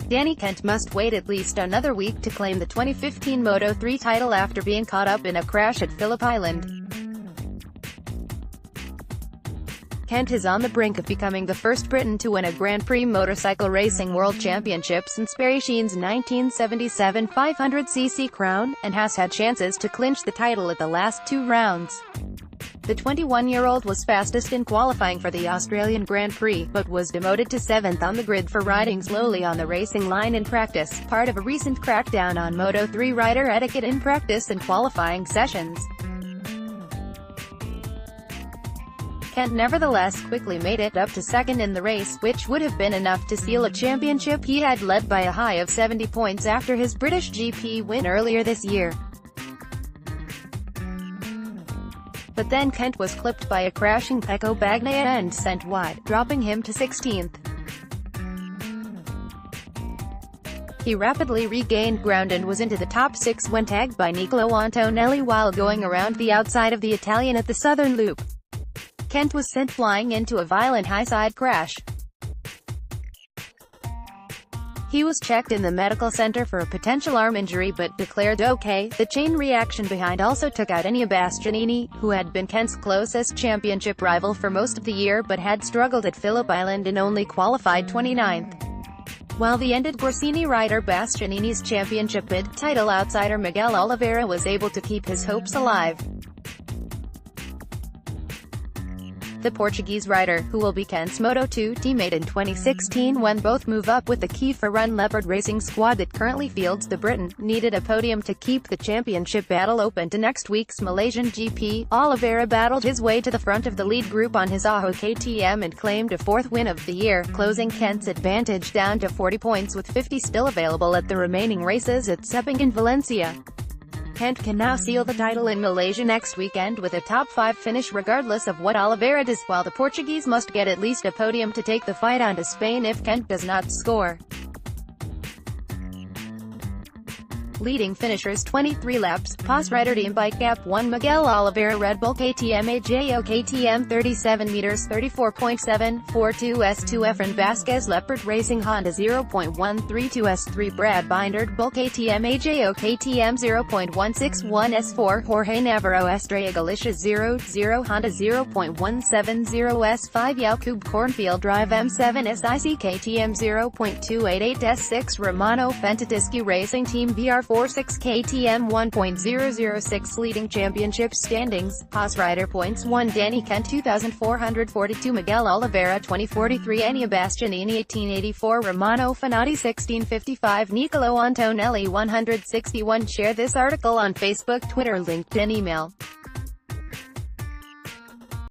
Danny Kent must wait at least another week to claim the 2015 Moto3 title after being caught up in a crash at Phillip Island. Kent is on the brink of becoming the first Briton to win a Grand Prix motorcycle racing world championship since Barry Sheen's 1977 500cc crown, and has had chances to clinch the title at the last two rounds. The 21-year-old was fastest in qualifying for the Australian Grand Prix, but was demoted to 7th on the grid for riding slowly on the racing line in practice, part of a recent crackdown on Moto3 rider etiquette in practice and qualifying sessions. Kent nevertheless quickly made it up to second in the race, which would have been enough to seal a championship he had led by a high of 70 points after his British GP win earlier this year. But then Kent was clipped by a crashing Pecco Bagnaia and sent wide, dropping him to 16th. He rapidly regained ground and was into the top 6 when tagged by Nicolo Antonelli while going around the outside of the Italian at the southern loop. Kent was sent flying into a violent high-side crash. He was checked in the medical center for a potential arm injury but declared okay. The chain reaction behind also took out Enea Bastianini, who had been Kent's closest championship rival for most of the year but had struggled at Phillip Island and only qualified 29th. While the ended Gresini rider Bastianini's championship bid, title outsider Miguel Oliveira was able to keep his hopes alive. The Portuguese rider, who will be Kent's Moto2 teammate in 2016 when both move up with the Kiefer Run Leopard racing squad that currently fields the Briton, needed a podium to keep the championship battle open to next week's Malaysian GP. Oliveira battled his way to the front of the lead group on his Aho KTM and claimed a 4th win of the year, closing Kent's advantage down to 40 points with 50 still available at the remaining races at Sepang and Valencia. Kent can now seal the title in Malaysia next weekend with a top 5 finish regardless of what Oliveira does, while the Portuguese must get at least a podium to take the fight on to Spain if Kent does not score. Leading finishers 23 laps, Paz rider Team Bike Gap 1 Miguel Oliveira Red Bull KTM AJO KTM 37 meters 34.742 S2 Efren Vasquez Leopard Racing Honda 0.132 S3 Brad Binder Bull KTM AJO KTM 0.161 S4 Jorge Navarro Estrella Galicia 0.0 Honda 0.170 S5 Yacoub Cornfield Drive M7 SIC KTM 0.288 S6 Romano Fentatescu Racing Team VR 46 KTM 1.006 Leading championship standings, Haas rider points 1 Danny Kent 2,442 Miguel Oliveira 2043 Enea Bastianini 1884 Romano Fenati 1655 Nicolo Antonelli 161 Share this article on Facebook, Twitter, LinkedIn, email.